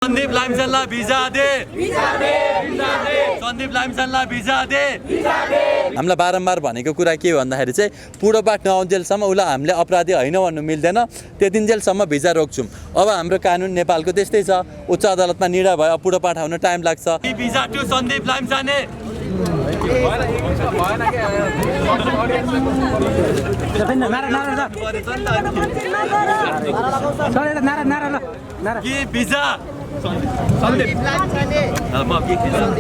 सन्दीप लामिछानेलाई भिजा दे सन्दीप लामिछानेलाई भिजा दे हामीलाई बारम्बार भनेको कुरा के भन्दाखेरि चाहिँ पूर्वबाट नआउन्जेलसम्म उसलाई हामीले अपराधी होइन भन्नु मिल्दैन, त्यतिन्जेलसम्म भिजा रोक्छौँ। अब हाम्रो कानुन नेपालको त्यस्तै छ, उच्च अदालतमा निर्णय भयो, पूर्वबाट आउन टाइम लाग्छ। Visa to Sandeep Lamichhane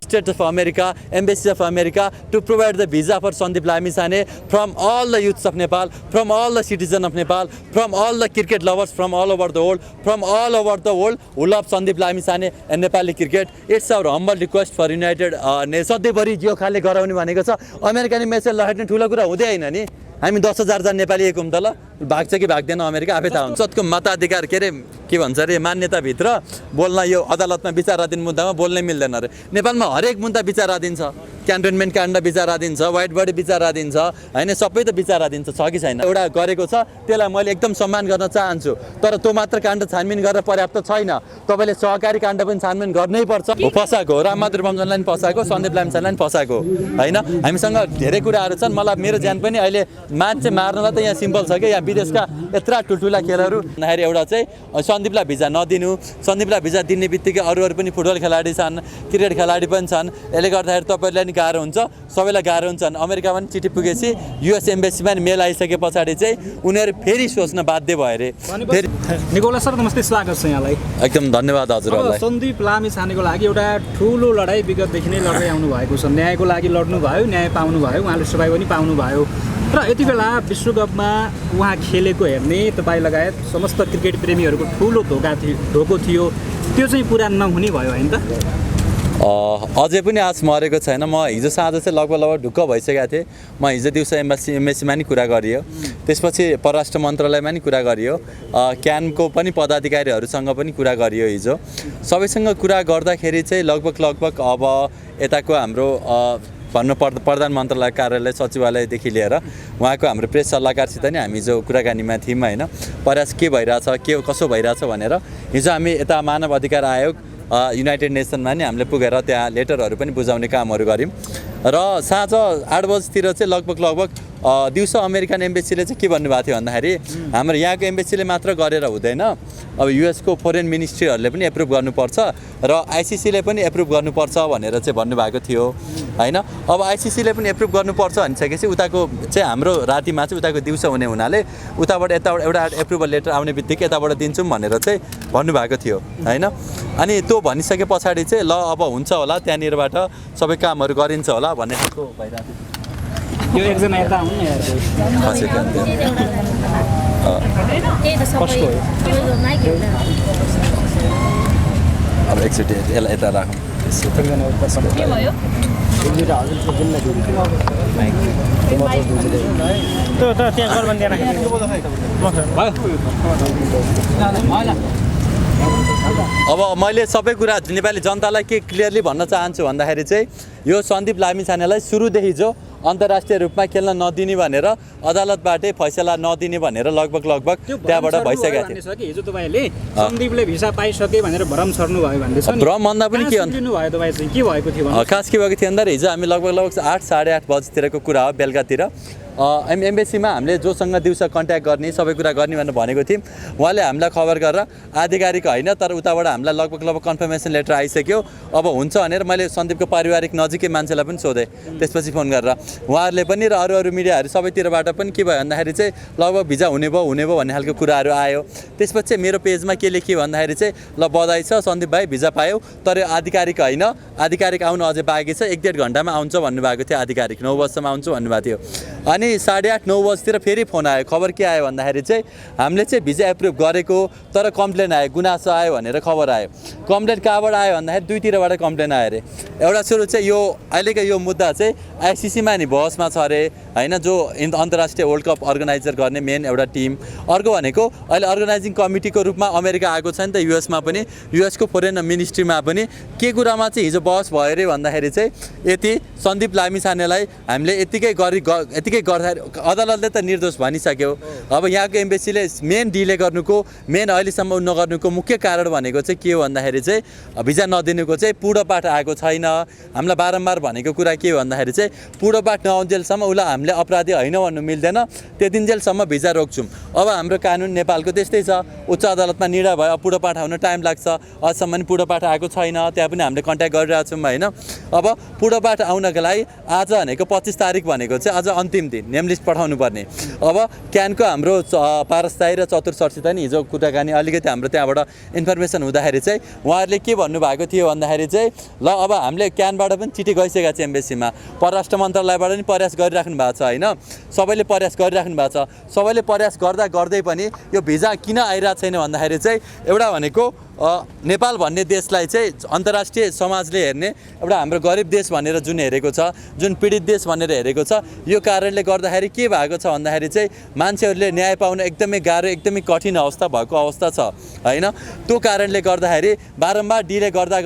State of America, Embassy of America to provide the visa for Sandip Lamisane from all the youths of Nepal, from all the citizens of Nepal, from all the cricket lovers from all over the world, who love Sandip Lamisane and Nepali cricket. It's our humble request for United Nations. सधैँभरि जो खाले गराउने भनेको छ अमेरिकाले message लगाउने ठुलो कुरा हुँदै हैन नि। हामी 10,000 जना नेपाली एकौं त ल, भाग्छ कि भाग्दैन अमेरिका आफै थाहा हुन्छ। संसदको मताधिकार के भन्छ रे मान्यताभित्र बोल्न यो अदालतमा विचाराधीन मुद्दामा बोल्नै मिल्दैन रे। नेपालमा हरेक मुद्दा विचाराधीन छ, क्यान्टोनमेन्ट काण्ड विचाराधीन छ, व्हाइट बडी विचाराधीन छ हैन, सबै त विचाराधीन छ कि छैन। एउटा गरेको छ त्यसलाई मैले एकदम सम्मान गर्न चाहन्छु, तर त्यो मात्र काण्ड छानबिन गरेर पर्याप्त छैन। तपाईले सहकारी काण्ड पनि छानबिन गर्नै पर्छ। फसाएको रामबहादुर बमजनलाई पनि फसाएको, सन्दीप लामिछानेलाई पनि फसाएको हैन। हामीसँग धेरै कुराहरू छन्। मलाई मेरो ज्यान पनि अहिले मान्छे मार्नलाई त यहाँ सिम्पल छ कि, यहाँ विदेशका यत्रा ठुल्ठुला खेलहरू भन्दाखेरि एउटा चाहिँ सन्दीपलाई भिजा नदिनु, सन्दीपलाई भिजा दिने बित्तिकै अरू पनि फुटबल खेलाडी छन्, क्रिकेट खेलाडी पनि छन्, यसले गर्दाखेरि तपाईँलाई नि गाह्रो हुन्छ, सबैलाई गाह्रो हुन्छ। अमेरिका पनि चिठी पुगेपछि युएस एम्बेसीमा नि मेल आइसके पछाडि चाहिँ उनीहरू फेरि सोच्न बाध्य भयो अरे। फेरि निकोलस सर नमस्ते, स्वागत छ यहाँलाई। एकदम धन्यवाद हजुरहरूलाई। सन्दीप लामिछानेको लागि एउटा ठुलो लडाइँ विगतदेखि नै लड्दै आउनु भएको छ। न्यायको लागि लड्नु भयो, न्याय पाउनु भयो, उहाँले सफाइ पनि पाउनु भयो र यति बेला विश्वकपमा उहाँ खेलेको हेर्ने तपाईँ लगायत समस्त क्रिकेट प्रेमीहरूको ठुलो धोको थियो, त्यो चाहिँ पुरा नहुने भयो होइन त? अझै पनि आज मरेको छैन। म हिजो साँझ चाहिँ लगभग ढुक्क भइसकेको थिएँ। म हिजो दिउँसो एमएससीमा नि कुरा गरियो, त्यसपछि परराष्ट्र मन्त्रालयमा नि कुरा गरियो, क्यानको पनि पदाधिकारीहरूसँग पनि कुरा गरियो। हिजो सबैसँग कुरा गर्दाखेरि चाहिँ लगभग अब यताको हाम्रो भन्नु प्रधान मन्त्रालय कार्यालय सचिवालयदेखि लिएर उहाँको हाम्रो प्रेस सल्लाहकारसित नि हामी जो कुराकानीमा थियौँ होइन, प्रयास के भइरहेछ, के कसो भइरहेछ भनेर। हिजो हामी यता मानव अधिकार आयोग युनाइटेड नेसनमा नि हामीले पुगेर त्यहाँ लेटरहरू पनि बुझाउने कामहरू गऱ्यौँ र साँझ 8 बजीतिर चाहिँ लगभग दिउँसो अमेरिकन एम्बेसीले चाहिँ के भन्नुभएको थियो भन्दाखेरि हाम्रो यहाँको एम्बेसीले मात्र गरेर हुँदैन, अब युएसको फोरेन मिनिस्ट्रीहरूले पनि एप्रुभ गर्नुपर्छ र आइसिसीले पनि एप्रुभ गर्नुपर्छ भनेर चाहिँ भन्नुभएको थियो होइन। अब आइसिसीले पनि एप्रुभ गर्नुपर्छ भनिसकेपछि उताको चाहिँ हाम्रो रातिमा चाहिँ उताको दिउँसो हुने हुनाले उताबाट एउटा एप्रुभल लेटर आउने बित्तिकै यताबाट दिन्छौँ भनेर चाहिँ भन्नुभएको थियो होइन। अनि त्यो भनिसके पछाडि चाहिँ ल अब हुन्छ होला, त्यहाँनिरबाट सबै कामहरू गरिन्छ होला भन्ने खालको भइरहेको थियो। यो एकजना यता आउनु यार, अब एकचोटि यसलाई यता राखौँ। अब मैले सबै कुरा नेपाली जनतालाई के क्लियरली भन्न चाहन्छु भन्दाखेरि चाहिँ यो सन्दीप लामिछानेलाई सुरुदेखि जो अन्तर्राष्ट्रिय रूपमा खेल्न नदिने भनेर अदालतबाटै फैसला नदिने भनेर लगभग त्यहाँबाट भइसकेको थियो। हिजो तपाईँले सन्दीपले भिसा पाइसके भनेर भ्रम सर्नु भयो भन्दैछ। भ्रम भन्दा पनि के भयो तपाईँ चाहिँ के भएको थियो? खास के भएको थियो भन्दाखेरि हिजो हामी लगभग 8 साढे 8 बजीतिरको कुरा हो, बेलुकातिर एम्बेसीमा हामीले जोसँग दिउँसो कन्ट्याक्ट गर्ने सबै कुरा गर्ने भनेर भनेको थियौँ। उहाँले हामीलाई खबर गरेर आधिकारिक होइन तर उताबाट हामीलाई लगभग कन्फर्मेसन लेटर आइसक्यो, अब हुन्छ भनेर मैले सन्दीपको पारिवारिक नजिकै मान्छेलाई पनि सोधेँ त्यसपछि फोन गरेर। उहाँहरूले पनि र अरू मिडियाहरू सबैतिरबाट पनि के भयो भन्दाखेरि चाहिँ लगभग भिजा हुने भयो भन्ने खालको कुराहरू आयो। त्यसपछि चाहिँ मेरो पेजमा के लेखियो भन्दाखेरि चाहिँ ल बधाई छ सन्दीप भाइ भिजा पायो, तर आधिकारिक होइन, आधिकारिक आउनु अझै बाँकी छ, 1-1.5 घन्टामा आउँछ भन्नुभएको थियो, आधिकारिक 9 बजीसम्म आउँछु भन्नुभएको थियो। अनि 8:30-9 बजीतिर फेरि फोन आयो। खबर के आयो भन्दाखेरि चाहिँ हामीले चाहिँ भिजा एप्रुभ गरेको तर कम्प्लेन आयो, गुनासो आयो भनेर खबर आयो। कम्प्लेन कहाँबाट आयो भन्दाखेरि दुईतिरबाट कम्प्लेन आयो अरे। एउटा सुरु चाहिँ यो अहिलेको यो मुद्दा चाहिँ आइसिसीमा नि बहसमा छ अरे होइन, जो अन्तर्राष्ट्रिय वर्ल्ड कप अर्गनाइजर गर्ने मेन एउटा टिम। अर्को भनेको अहिले अर्गनाइजिङ कमिटीको रूपमा अमेरिका आएको छ नि त, युएसमा पनि, युएसको फोरेन मिनिस्ट्रीमा पनि के कुरामा चाहिँ हिजो बहस भयो अरे भन्दाखेरि चाहिँ यति सन्दीप लामिछानेलाई हामीले यतिकै गर्दाखेरि अदालतले त निर्दोष भनिसक्यो। अब यहाँको एम्बेसीले मेन डिले गर्नुको मेन अहिलेसम्म नगर्नुको मुख्य कारण भनेको चाहिँ के हो भन्दाखेरि चाहिँ भिजा नदिनुको चाहिँ पूर्णपाठ आएको छैन। हामीलाई बारम्बार भनेको कुरा के हो भन्दाखेरि चाहिँ पूर्णपाठ नआउन्जेलसम्म उसलाई हामीले अपराधी होइन भन्नु मिल्दैन, त्यतिन्जेलसम्म भिजा रोक्छौँ। अब हाम्रो कानुन नेपालको त्यस्तै छ, उच्च अदालतमा निर्णय भयो, पूर्णपाठ आउन टाइम लाग्छ, अझसम्म पनि पूर्णपाठ आएको छैन, त्यहाँ पनि हामीले कन्ट्याक्ट गरिरहेको छौँ होइन। अब पूर्णपाठ आउनको लागि आज भनेको 25 तारिक भनेको चाहिँ आज अन्तिम दिन, नेम लिस्ट पठाउनु पर्ने। अब क्यानको हाम्रो पारस दाइ र चतुर सरसित नि हिजो कुराकानी अलिकति हाम्रो त्यहाँबाट इन्फर्मेसन हुँदाखेरि चाहिँ उहाँहरूले के भन्नुभएको थियो भन्दाखेरि चाहिँ ल अब हामीले क्यानबाट पनि चिठी गइसकेको छ एम्बेसीमा, परराष्ट्र मन्त्रालयबाट पनि प्रयास गरिराख्नु भएको छ होइन, सबैले प्रयास गरिराख्नु भएको छ। सबैले प्रयास गर्दा गर्दै पनि यो भिजा किन आइरहेको छैन भन्दाखेरि चाहिँ एउटा भनेको नेपाल भन्ने देशलाई चाहिँ अन्तर्राष्ट्रिय समाजले हेर्ने एउटा हाम्रो गरिब देश भनेर जुन हेरेको छ, जुन पीडित देश भनेर हेरेको छ, यो कारणले गर्दाखेरि के भएको छ भन्दाखेरि चाहिँ मान्छेहरूले न्याय पाउन एकदमै गाह्रो, एकदमै कठिन अवस्था भएको अवस्था छ होइन। त्यो कारणले गर्दाखेरि बारम्बार डिले गर्दा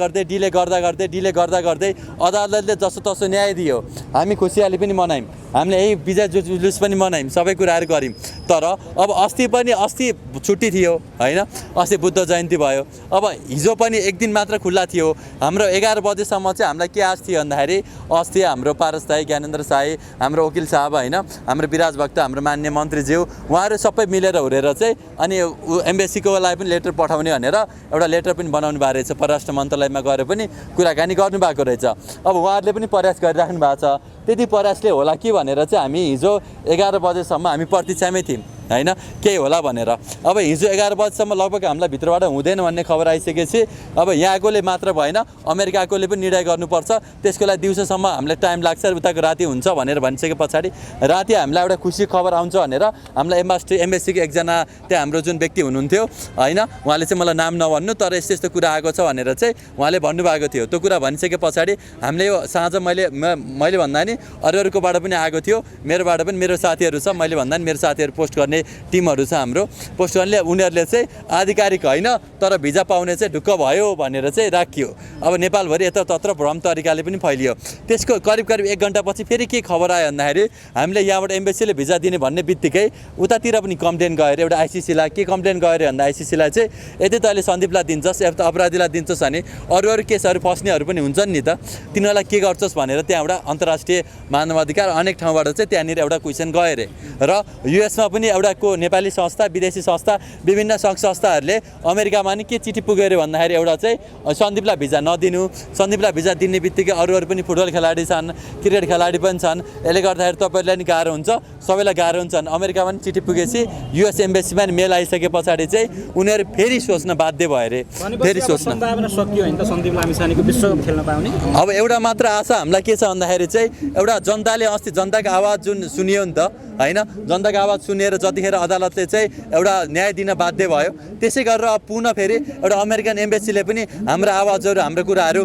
गर्दै अदालतले जसोतसो न्याय दियो, हामी खुसियाली पनि मनायौँ, हामीले यही भिजा जुलुस पनि मनायौँ, सबै कुराहरू गऱ्यौँ। तर अब अस्ति छुट्टी थियो होइन, अस्ति बुद्ध जयन्ती भयो। अब हिजो पनि एक दिन मात्र खुल्ला थियो। हाम्रो 11 बजेसम्म चाहिँ हामीलाई के आश थियो भन्दाखेरि अस्ति हाम्रो पारस दाइ, ज्ञानेन्द्र साई, हाम्रो वकिल साहब होइन, हाम्रो विराज भक्त, हाम्रो मान्य मन्त्रीज्यू, उहाँहरू सबै मिलेर हुरेर चाहिँ अनि एम्बेसीकोलाई पनि लेटर पठाउने भनेर एउटा लेटर पनि बनाउनु भएको रहेछ, परराष्ट्र मन्त्रालयमा गएर पनि कुराकानी गर्नुभएको रहेछ। अब उहाँहरूले पनि प्रयास गरिराख्नु भएको छ। त्यति प्रयासले होला कि भनेर चाहिँ हामी हिजो 11 बजेसम्म हामी प्रतीक्षामै थियौँ होइन, केही होला भनेर। अब हिजो 11 बजेसम्म लगभग हामीलाई भित्रबाट हुँदैन भन्ने खबर आइसकेपछि अब यहाँकोले मात्र भएन, अमेरिकाकोले पनि निर्णय गर्नुपर्छ, त्यसको लागि दिउँसोसम्म हामीलाई टाइम लाग्छ, उताको राति हुन्छ भनेर भनिसके पछाडि राति हामीलाई एउटा खुसी खबर आउँछ भनेर हामीलाई एम्बेसीको एकजना त्यहाँ हाम्रो जुन व्यक्ति हुनुहुन्थ्यो होइन, उहाँले चाहिँ मलाई नाम नभन्नु तर यस्तो यस्तो कुरा आएको छ भनेर चाहिँ उहाँले भन्नुभएको थियो। त्यो कुरा भनिसके पछाडि हामीले यो साँझ मैले भन्दा नि अरूकोबाट पनि आएको थियो, मेरोबाट पनि मेरो साथीहरू छ, मैले भन्दा नि मेरो साथीहरू पोस्ट गर्ने टिमहरू छ हाम्रो, पोस्ट गर्ने उनीहरूले चाहिँ आधिकारिक होइन तर भिजा पाउने चाहिँ ढुक्क भयो भनेर चाहिँ राखियो। अब नेपालभरि यत्रतत्र भ्रम तरिकाले पनि फैलियो। त्यसको करिब 1 घन्टापछि फेरि के खबर आयो भन्दाखेरि हामीले यहाँबाट एम्बेसीले भिजा दिने भन्ने बित्तिकै उतातिर पनि कम्प्लेन गएर एउटा आइसिसीलाई के कम्प्लेन गऱ्यो भन्दा आइसिसीलाई चाहिँ यदि तैँले सन्दीपलाई दिन्छस् या अपराधीलाई दिन्छस् भने अरू केसहरू फस्नेहरू पनि हुन्छन् नि त, तिनीहरूलाई के गर्छस् भनेर त्यहाँबाट अन्तर्राष्ट्रिय मानवाधिकार अनेक ठाउँबाट चाहिँ त्यहाँनिर एउटा क्वेसन गयो अरे। र युएसमा पनि एउटा को नेपाली संस्था, विदेशी संस्था, विभिन्न सङ्घ संस्थाहरूले अमेरिकामा नि के चिठी पुग्यो अरे भन्दाखेरि एउटा चाहिँ सन्दीपलाई भिजा नदिनु, सन्दीपलाई भिजा दिने बित्तिकै अरू पनि फुटबल खेलाडी छन्, क्रिकेट खेलाडी पनि छन्, यसले गर्दाखेरि तपाईँहरूलाई नि गाह्रो हुन्छ, सबैलाई गाह्रो हुन्छ। अमेरिकामा पनि चिठी पुगेपछि युएस एम्बेसीमा नि मेल आइसके पछाडि चाहिँ उनीहरू फेरि सोच्न बाध्य भयो अरे, फेरि सोच्न सम्भावना सकियो होइन त सन्दीप लामिछानेको विश्वकप खेल्न पाउने। अब एउटा मात्र आशा हामीलाई के छ भन्दाखेरि चाहिँ एउटा जनताले अस्ति जनताको आवाज जुन सुनियो नि त होइन, जनताको आवाज सुनेर जतिखेर अदालतले चाहिँ एउटा न्याय दिन बाध्य भयो, त्यसै गरेर अब पुनः फेरि एउटा अमेरिकन एम्बेसीले पनि हाम्रो आवाजहरू हाम्रो कुराहरू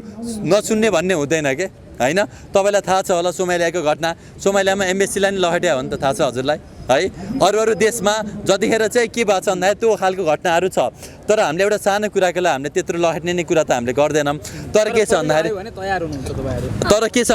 नसुन्ने भन्ने हुँदैन के होइन। तपाईँलाई थाहा छ होला सोमालियाको घटना, सोमालियामा एम्बेसीलाई नि लहट्या हो नि त, थाहा छ हजुरलाई है। अरू देशमा जतिखेर चाहिँ के भएको छ भन्दाखेरि त्यो खालको घटनाहरू छ, तर हामीले एउटा सानो कुराको लागि हामीले त्यत्रो लहट्ने नै कुरा त हामीले गर्दैनौँ। तर के छ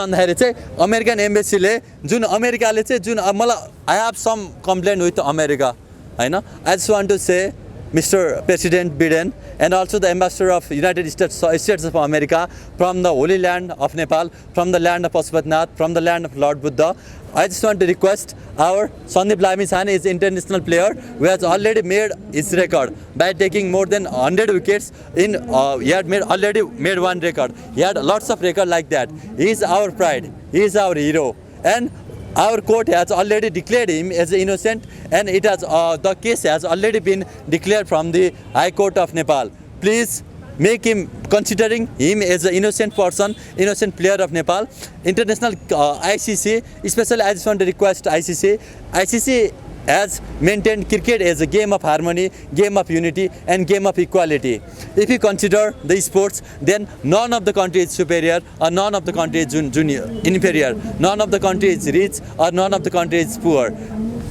भन्दाखेरि चाहिँ अमेरिकन एम्बेसीले जुन अमेरिकाले चाहिँ जुन मलाई I have some complain with America होइन, I just want to say Mr. President Biden and also the Ambassador of United States of America from the Holy Land of Nepal, from the land of Pashupatinath, from the land of Lord Buddha. I just want to request our Sandeep Lamisane is an international player who has already made his record by taking more than 100 wickets in he had already made one record. He had lots of records like that. He is our pride. He is our hero. And our court has already declared him as innocent, and it has the case has already been declared from the High Court of Nepal. Please make him, considering him as an innocent person, innocent player of Nepal. International ICC, especially I just want to request ICC has maintained cricket as a game of harmony, game of unity and game of equality. If you consider the sports, then none of the country is superior or none of the country is inferior. None of the country is rich or none of the country is poor.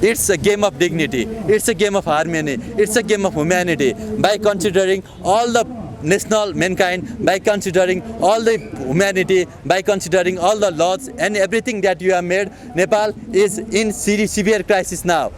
It's a game of dignity, it's a game of harmony, it's a game of humanity. By considering all the national mankind, by considering all the humanity, by considering all the laws and everything that you have made, Nepal is in severe crisis now.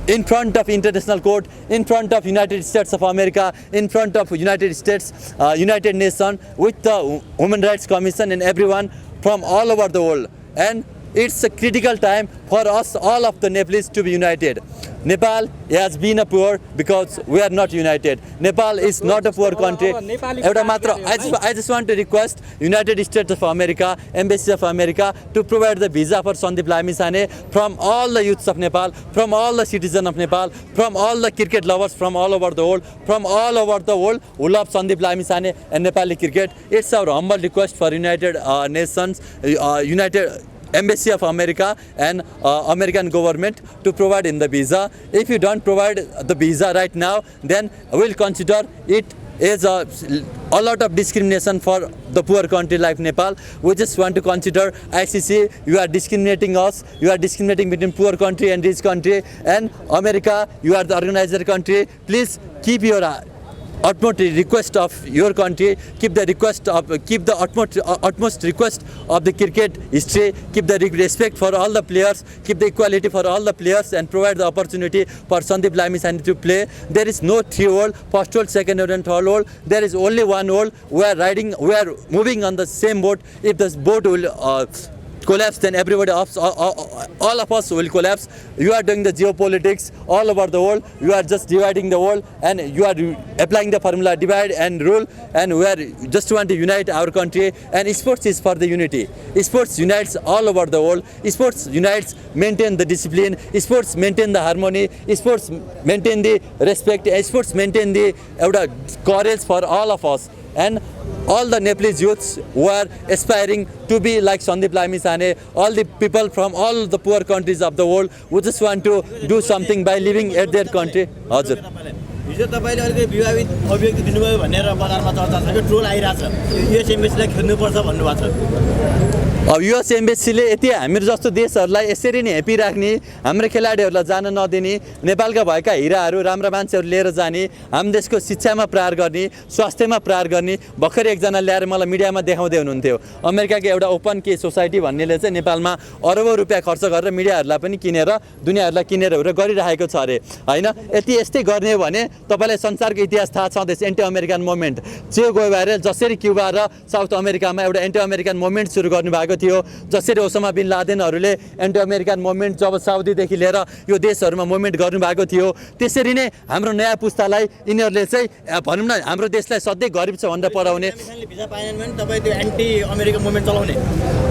In front of international court, in front of United States of America, in front of United States, United Nations, with the Human Rights Commission and everyone from all over the world. And it's a critical time for us, all of the Nepalese, to be united. Nepal has been a poor because we are not united. Nepal is not a poor country. I just want to request United States of America, Embassy of America, to provide the visa for Sandeep Lamisane from all the youths of Nepal, from all the citizens of Nepal, from all the cricket lovers from all over the world, who love Sandeep Lamisane and Nepali cricket. It's our humble request for United Nations, United Embassy of America and American government to provide in the visa. If you don't provide the visa right now, then we'll consider it is a lot of discrimination for the poor country like Nepal. We just want to consider ICC, you are discriminating us, you are discriminating between poor country and rich country, and America, you are the organizer country. Please keep your utmost request of your country, keep the utmost request of the cricket history, keep the respect for all the players, keep the equality for all the players, and provide the opportunity for Sandeep Lamisane to play. There is no 3 hole, first hole, second hole and third hole. There is only 1 hole. We are moving on the same boat. If this boat will collapse, then everybody else, all of us will collapse. You are doing the geopolitics all over the world. You are just dividing the world, and you are applying the formula divide and rule, and we are just want to unite our country. And sports is for the unity. Sports unites all over the world. Sports unites, maintain the discipline. Sports maintain the harmony. Sports maintain the respect. Sports maintain the courage for all of us. And all the Nepalese youths who are aspiring to be like Sandeep Lamisane, all the people from all the poor countries of the world who just want to do something by living at their country. हजुर हिजो तपाईले अलिकति विवादित अभिव्यक्ति दिनुभयो भनेर बजारमा चर्चा छ कि ट्रोल आइराछ युएस एम्बेसीलाई खेद्नुपर्छ भन्नुभएको छ अब युएस एम्बेसीले यति हाम्रो जस्तो देशहरूलाई यसरी नै ह्यापी राख्ने, हाम्रो खेलाडीहरूलाई जान नदिने, नेपालका भएका हिराहरू राम्रा मान्छेहरू लिएर जाने, हाम्रो देशको शिक्षामा प्रहार गर्ने, स्वास्थ्यमा प्रहार गर्ने, भर्खरै एकजना ल्याएर मलाई मिडियामा देखाउँदै हुनुहुन्थ्यो। अमेरिकाको एउटा ओपन के सोसाइटी भन्नेले चाहिँ नेपालमा अरबौं रुपैयाँ खर्च गरेर मिडियाहरूलाई पनि किनेर दुनियाहरूलाई किनेर गरिरहेको छ अरे, हैन? यस्तै गर्ने हो भने तपाईलाई संसारको इतिहास थाहा छँदैछ। एन्टी अमेरिकन मुभमेन्ट चे गोइबारे जसरी क्युबा र साउथ अमेरिकामा एउटा एन्टी अमेरिकन मुभमेन्ट सुरु गर्नुभएको थियो, जसरी ओसामा बिन लादेनहरूले एन्टी अमेरिकन मुभमेन्ट जब साउदीदेखि लिएर यो देशहरूमा मुभमेन्ट गर्नुभएको थियो, त्यसरी नै हाम्रो नयाँ पुस्तालाई यिनीहरूले चाहिँ भनौँ न हाम्रो देशलाई सधैँ गरिब छ भनेर पढाउने। भिजा पाएन भने तपाईँ त्यो एन्टी अमेरिकन मुभमेन्ट चलाउने।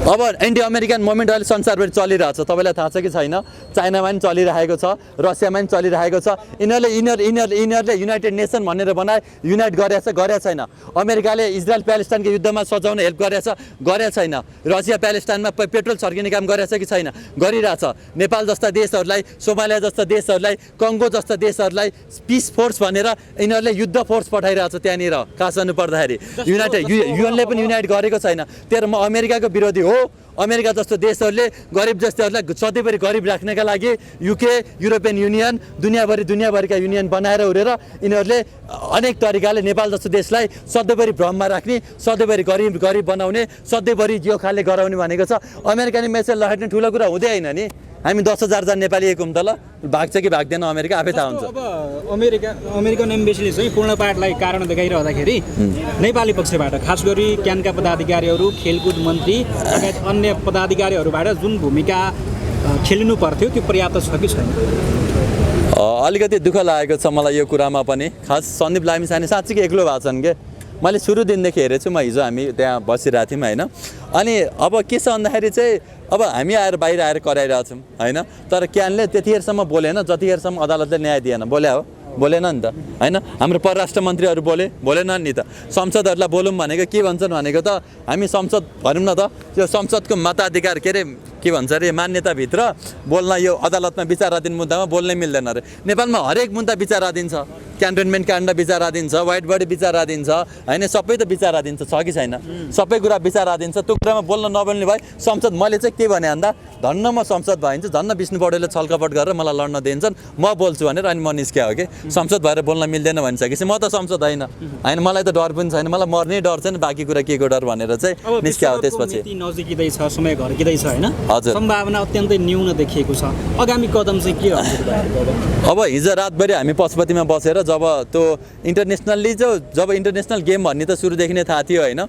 अब एन्टी अमेरिकन मुभमेन्ट अहिले संसारभरि चलिरहेछ, तपाईँलाई थाहा छ कि छैन? चाइनामा पनि चलिरहेको छ, रसियामा पनि चलिरहेको छ। यिनीहरूले युनाइटेड नेसन भनेर बनाए, युनाइट गरेको छैन। अमेरिकाले इजरायल प्यालेस्टाइनको युद्धमा सजाउन हेल्प गरेको छैन। रसिया प्यालेस्टाइनमा पेट्रोल छर्किने काम गरेछ कि छैन? गरिरहेछ। नेपाल जस्ता देशहरूलाई, सोमालिया जस्ता देशहरूलाई, कङ्गो जस्ता देशहरूलाई पिस फोर्स भनेर यिनीहरूले युद्ध फोर्स पठाइरहेछ त्यहाँनिर। खास गर्नु पर्दाखेरि युएनले पनि युनाइट गरेको छैन। तर म अमेरिकाको विरोधी हो। अमेरिका जस्तो देशहरूले गरिब जस्ताहरूलाई सधैँभरि गरिब राख्नका लागि युके, युरोपियन युनियन, दुनियाँभरिका युनियन बनाएर उरेर यिनीहरूले अनेक तरिकाले नेपाल जस्तो देशलाई सधैँभरि भ्रममा राख्ने, सधैँभरि गरिब बनाउने, सधैँभरि यो खाले गराउने भनेको छ। अमेरिकाले मेसेज लगाइदिने ठुलो कुरा हुँदै होइन नि। हामी 10,000 जना नेपाली एक त ल भाग्छ कि भाग्दैन अमेरिका आफै थाहा हुन्छ। अब अमेरिकन एम्बेसीले चाहिँ पूर्ण पाठलाई कारण देखाइरहँदाखेरि नेपाली पक्षबाट खास गरी क्यानका पदाधिकारीहरू, खेलकुद मन्त्री लगायत अन्य पदाधिकारीहरूबाट जुन भूमिका खेलिनु पर्थ्यो त्यो पर्याप्त छ कि छैन? अलिकति दुःख लागेको छ मलाई यो कुरामा पनि। खास सन्दीप लामिछाने साँच्चै एक्लो भएको छन् के। मैले सुरु दिनदेखि हेरेछु, म हिजो हामी त्यहाँ बसिरहेको थियौँ होइन। अनि अब के छ भन्दाखेरि चाहिँ अब हामी आएर बाहिर आएर कराइरहेछौँ होइन। तर क्यानले त्यतिखेरसम्म बोलेन जतिखेरसम्म अदालतले न्याय दिएन। बोलेन नि त होइन। हाम्रो परराष्ट्र मन्त्रीहरू बोलेनन् नि त। संसदहरूलाई बोलौँ भनेको के भन्छन् भनेको त हामी संसद भनौँ न त, त्यो संसदको मताधिकार के अरे के भन्छ अरे मान्यताभित्र बोल्न यो अदालतमा विचाराधीन मुद्दामा बोल्नै मिल्दैन अरे। नेपालमा हरेक मुद्दा विचाराधीन छ, क्यान्टोनमेन्ट काण्ड विचाराधीन छ, वाइट बडी विचाराधीन छ होइन, सबै त विचाराधीन छ कि छैन? सबै कुरा विचाराधीन छ। त्यो कुरामा बोल्न नबोल्ने भए संसद, मैले चाहिँ के भने भन्दा धन्न म संसद भइन्छ, धन्न विष्णु पौडेलले छलकपट गरेर मलाई लड्न दिन्छन्, म बोल्छु भनेर अनि म निस्क्या हो कि संसद भएर बोल्न मिल्दैन भनिसकेपछि म त संसद होइन मलाई त डर पनि छैन, मलाई मर्ने डर छैन, बाँकी कुरा के को डर भनेर चाहिँ निस्क्या हो। त्यसपछि नजिकै छ, समय घर्किँदै छ होइन, हजुर सम्भावना अत्यन्तै न्यून देखिएको छ। आगामी कदम चाहिँ के हो? अब हिजो रातभरि हामी पशुपतिमा बसेर जब त्यो इन्टरनेसनल्ली जब इन्टरनेसनल गेम भन्ने त सुरुदेखि नै थाहा थियो होइन,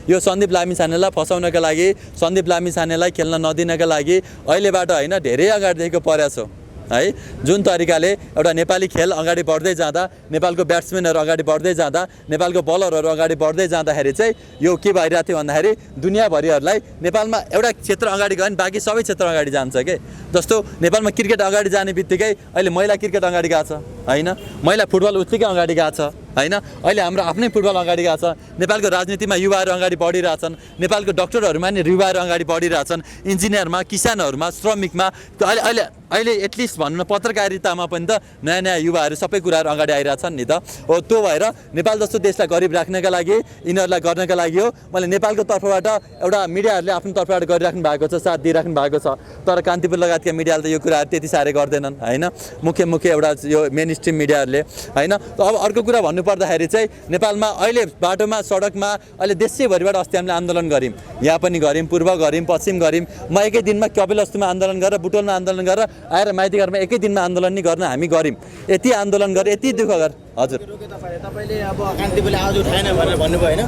यो सन्दीप लामिछानेलाई फसाउनका लागि, सन्दीप लामिछानेलाई खेल्न नदिनका लागि अहिलेबाट होइन धेरै अगाडिदेखिको प्रयास हो है। जुन तरिकाले एउटा नेपाली खेल अगाडि बढ्दै जाँदा, नेपालको ब्याट्सम्यानहरू अगाडि बढ्दै जाँदा, नेपालको बलरहरू अगाडि बढ्दै जाँदाखेरि चाहिँ यो के भइरहेको थियो भन्दाखेरि दुनियाँभरिहरूलाई नेपालमा एउटा क्षेत्र अगाडि गयो भने बाँकी सबै क्षेत्र अगाडि जान्छ के। जस्तो नेपालमा क्रिकेट अगाडि जाने बित्तिकै अहिले महिला क्रिकेट अगाडि गएको छ होइन, महिला फुटबल उत्तिकै अगाडि गएको छ होइन, अहिले हाम्रो आफ्नै फुटबल अगाडि गएको छ। नेपालको राजनीतिमा युवाहरू अगाडि बढिरहेछन्, नेपालको डक्टरहरूमा नि युवाहरू अगाडि बढिरहेछन्, इन्जिनियरमा, किसानहरूमा, श्रमिकमा, अहिले अहिले अहिले एटलिस्ट भनौँ न पत्रकारितामा पनि त नयाँ नयाँ युवाहरू सबै कुराहरू अगाडि आइरहेछन् नि त हो। त्यो भएर नेपाल जस्तो देशलाई गरिब राख्नका लागि, यिनीहरूलाई गर्नका लागि हो मैले नेपालको तर्फबाट एउटा मिडियाहरूले आफ्नो तर्फबाट गरिराख्नु भएको छ, साथ दिइराख्नु भएको छ। तर कान्तिपुर लगायतका मिडियाले त यो कुराहरू त्यति साह्रै गर्दैनन् होइन, मुख्य एउटा यो मेन स्ट्रिम मिडियाहरूले होइन। अब अर्को कुरा भन्नुपर्दाखेरि चाहिँ नेपालमा अहिले बाटोमा, सडकमा अहिले देशैभरिबाट अस्ति हामीले आन्दोलन गऱ्यौँ, यहाँ पनि गऱ्यौँ, पूर्व गऱ्यौँ, पश्चिम गऱ्यौँ। म एकै दिनमा कपिलवस्तुमा आन्दोलन गरेर, बुटोलमा आन्दोलन गरेर आएर माइतीघरमा एकै दिनमा आन्दोलन नि गर्न हामी गऱ्यौँ। यति आन्दोलन गरेँ, यति दुःख गरेँ। हजुर तपाईँले अब कान्तिपुरले आवाज उठाएन भनेर भन्नुभयो होइन,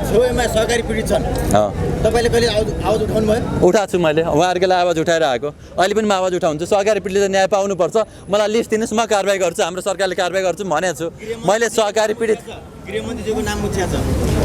छेउमा सरकारी पीडित छन्, तपाईँले कहिले आवाज उठाउनु भयो? उठाएको छु मैले, उहाँहरूकोलाई आवाज उठाएर आएको, अहिले पनि म आवाज उठाउँछु। सहकारी पीडितले न्याय पाउनुपर्छ, मलाई लिस्ट दिनुहोस्, म कारवाही गर्छु, हाम्रो सरकारले कारवाही गर्छु भनेको छु मैले। सहकारी पीडित गृहमन्त्रीजीको नाम मुछिया छ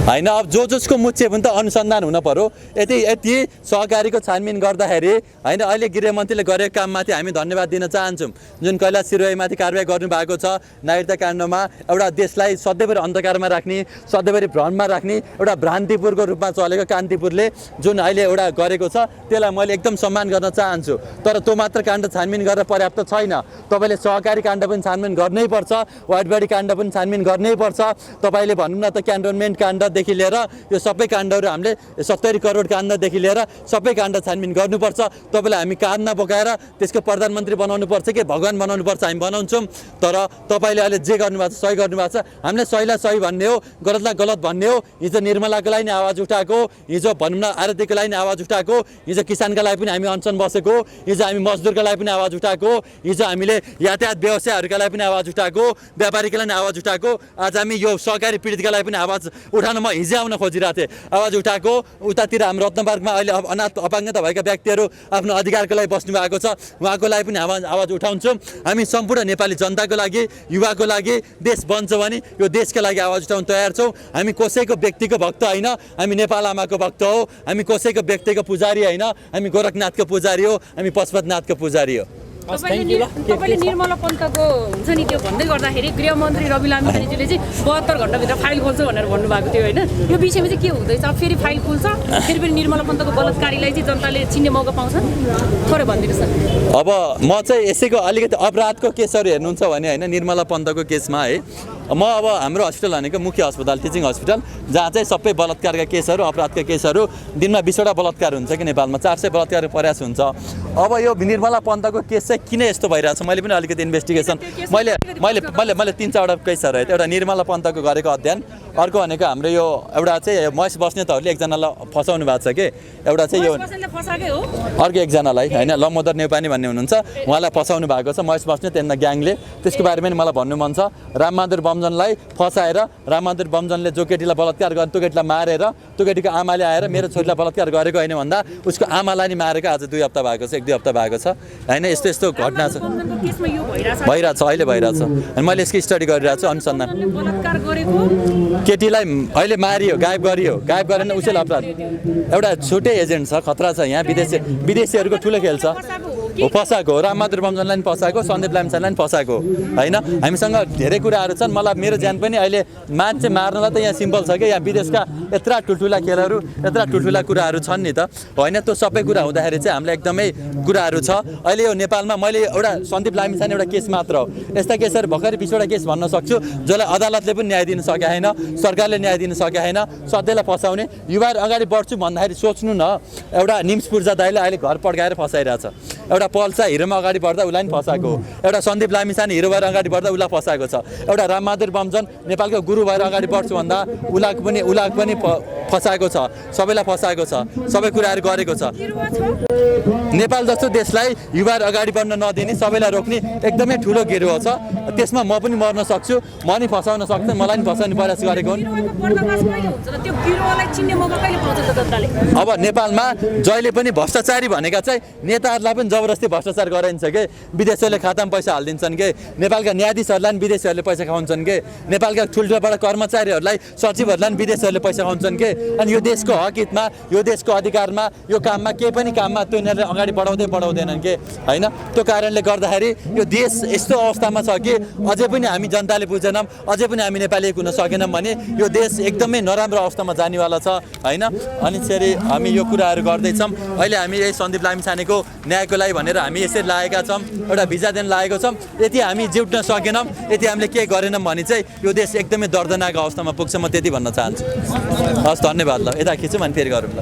होइन, अब जसको मुछिए पनि त अनुसन्धान हुन पर्यो। यति सहकारीको छानबिन गर्दाखेरि होइन, अहिले गृहमन्त्रीले गरेको काममाथि हामी धन्यवाद दिन चाहन्छौँ। जुन कैलाश सिरोहीमाथि कारवाही गर्नुभएको छ नागरिकता काण्डमा, एउटा देशलाई सधैँभरि अन्धकारमा राख्ने, सधैँभरि भ्रममा राख्ने एउटा भ्रान्तिपुरको रूपमा चलेको कान्तिपुरले जुन अहिले एउटा गरेको छ, त्यसलाई मैले एकदम सम्मान गर्न चाहन्छु। तर त्यो मात्र काण्ड छानबिन गरेर पर्याप्त छैन, तपाईँले सहकारी काण्ड पनि छानबिन गर्नै पर्छ, वाइट बडी काण्ड पनि छानबिन गर्नै पर्छ। तपाईँले भनौँ न त क्यान्टोनमेन्ट काण्डदेखि लिएर यो सबै काण्डहरू हामीले 70 करोड काण्डदेखि लिएर सबै काण्ड छानबिन गर्नुपर्छ। तपाईँलाई हामी काँध नबोकाएर त्यसको प्रधानमन्त्री बनाउनुपर्छ कि भगवान् बनाउनुपर्छ, हामी बनाउँछौँ। तर तपाईँले अहिले जे गर्नुभएको छ सही गर्नुभएको छ, हामीले सहीलाई सही भन्ने हो, गलतलाई गलत भन्ने हो। हिजो निर्मलाको लागि नि आवाज उठाएको, हिजो भनौँ न आरतीको लागि नि आवाज उठाएको, हिजो किसानका लागि पनि हामी अनसन बसेको, हिजो हामी मजदुरका लागि पनि आवाज उठाएको, हिजो हामीले यातायात व्यवसायहरूका लागि पनि आवाज उठाएको, व्यापारीका लागि आवाज उठाएको, आज हामी यो सहकारी पीडितका लागि पनि आवाज उठाउन म हिजै आउन खोजिरहेको थिएँ, आवाज उठाएको। उतातिर हाम्रो रत्नपार्कमा अहिले अनाथ अपाङ्गता भएका व्यक्तिहरू आफ्नो अधिकारको लागि बस्नु भएको छ, उहाँको लागि पनि आवाज उठाउँछौँ। हामी सम्पूर्ण नेपाली जनताको लागि, युवाको लागि, देश बन्छ भने यो देशका लागि आवाज उठाउन तयार छौँ। हामी कसैको व्यक्तिको भक्त होइन, हामी नेपाल आमाको भक्त हो, हामी कसैको व्यक्तिको पुजारी होइन, हामी गोरखनाथको पुजारी हो, हामी पशुपतिनाथको पुजारी हो। तपाईँले निर्मला पन्तको हुन्छ नि त्यो भन्दै गर्दाखेरि गृहमन्त्री रवि लामिछानेजीले चाहिँ 72 घण्टाभित्र फाइल खोल्छ भनेर भन्नुभएको थियो होइन, यो विषयमा चाहिँ के हुँदैछ? अब फेरि फाइल खुल्छ, फेरि पनि निर्मला पन्तको बलात्कारीलाई चाहिँ जनताले चिन्ने मौका पाउँछन्? थोरै भनिदिनुहोस् न। अब म चाहिँ यसैको अलिकति अपराधको केसहरू हेर्नुहुन्छ भने होइन, निर्मला पन्तको केसमा है, म अब हाम्रो हस्पिटल भनेको मुख्य अस्पताल, टिचिङ हस्पिटल, जहाँ चाहिँ सबै बलात्कारका केसहरू, अपराधका केसहरू, दिनमा 20वटा बलात्कार हुन्छ कि नेपालमा, 400 बलात्कार प्रयास हुन्छ। अब यो निर्मला पन्तको केस चाहिँ किन यस्तो भइरहेछ, मैले पनि अलिकति इन्भेस्टिगेसन मैले 3-4वटा केसहरू हेरेँ। एउटा निर्मला पन्तको गरेको अध्ययन, अर्को भनेको हाम्रो यो एउटा चाहिँ महेश बस्नेतहरूले एकजनालाई फसाउनु भएको छ कि, एउटा चाहिँ यो अर्को एकजनालाई होइन, लम्बोदर नेउपाने भन्ने हुनुहुन्छ, उहाँलाई फसाउनु भएको छ महेश बस्नेत एन्ड ग्याङले। त्यसको बारेमा नि मलाई भन्नु मन छ। रामबहादुर बमजनलाई फसाएर, रामबहादुर बमजनले जो केटीलाई बलात्कार गर्ने, त्यो केटीलाई मारेर, त्यो केटीको आमाले आएर मेरो छोरीलाई बलात्कार गरेको होइन भन्दा उसको आमालाई नि मारेको आज 2 हप्ता भएको छ, 1-2 हप्ता भएको छ होइन। यस्तो घटना छ, भइरहेछ, अहिले भइरहेछ। अनि मैले यसको स्टडी गरिरहेको छु, अनुसन्धान। केटीलाई अहिले मारियो, गायब गरेन, उसैले अपराध। एउटा छुट्टै एजेन्ट छ, खतरा छ यहाँ, विदेशीहरूको ठुलो खेल छ। हो फसाएको हो रामबहादुर बमजनलाई पनि फसाएको सन्दीप लामिछानेलाई पनि फसाएको होइन हामीसँग धेरै कुराहरू छन् मलाई मेरो ज्यान पनि अहिले मान्छे मार्नलाई त यहाँ सिम्पल छ कि यहाँ विदेशका यत्रा ठुल्ठुला खेलहरू यत्रा ठुल्ठुला कुराहरू छन् नि त होइन त्यो सबै कुरा हुँदाखेरि चाहिँ हामीलाई एकदमै कुराहरू छ अहिले यो नेपालमा मैले एउटा सन्दीप लामिछाने एउटा केस मात्र हो यस्ता केसहरू भर्खरै 20वटा केस भन्न सक्छु जसलाई अदालतले पनि न्याय दिन सकेको छैन सरकारले न्याय दिन सकेको छैन सधैँलाई फसाउने युवाहरू अगाडि बढ्छु भन्दाखेरि सोच्नु न एउटा निम्स पूर्जा दाइले अहिले घर पड्काएर फसाइरहेछ एउटा पल्सा हिरोमा अगाडि बढ्दा उसलाई पनि फसाएको हो एउटा सन्दीप लामिछाने हिरो भएर अगाडि बढ्दा उसलाई फसाएको छ एउटा रामबहादुर बमजन नेपालको गुरु भएर अगाडि बढ्छु भन्दा उसलाई पनि फसाएको छ सबैलाई फसाएको छ सबै कुराहरू गरेको छ नेपाल जस्तो देशलाई युवाहरू अगाडि बढ्न नदिने सबैलाई रोक्ने एकदमै ठुलो गिरुवा छ त्यसमा म पनि मर्न सक्छु म नि फसाउन सक्छु मलाई पनि फसाउने प्रयास गरेको हुन् अब नेपालमा जहिले पनि भ्रष्टाचारी भनेका चाहिँ नेताहरूलाई पनि जबरजस्ती भ्रष्टाचार गराइन्छ कि विदेशीहरूले खातामा पैसा हालिदिन्छन् कि नेपालका न्यायाधीशहरूलाई पनि विदेशीहरूले पैसा खुवाउँछन् कि नेपालका ठुल्ठुला कर्मचारीहरूलाई सचिवहरूलाई पनि विदेशीहरूले पैसा खुवाउँछन् कि अनि यो देशको हक हितमा यो देशको अधिकारमा यो काममा केही पनि काममा त्यो यिनीहरूले अगाडि बढाउँदैनन् कि होइन त्यो कारणले गर्दाखेरि यो देश यस्तो अवस्थामा छ कि अझै पनि हामी जनताले बुझेनौँ अझै पनि हामी नेपाली एक हुन सकेनौँ भने यो देश एकदमै नराम्रो अवस्थामा जानेवाला छ होइन अनि फेरि हामी यो कुराहरू गर्दैछौँ अहिले हामी यही सन्दीप लामिछानेको न्यायको लागि भनेर हामी यसरी लागेका छौँ एउटा भिजा दिन लागेको छौँ यदि हामी जिउट्न सकेनौँ यदि हामीले केही गरेनौँ भने चाहिँ यो देश एकदमै दर्दनाक अवस्थामा पुग्छ म त्यति भन्न चाहन्छु हस् धन्यवाद ल यता खिचौँ अनि फेरि गरौँ ल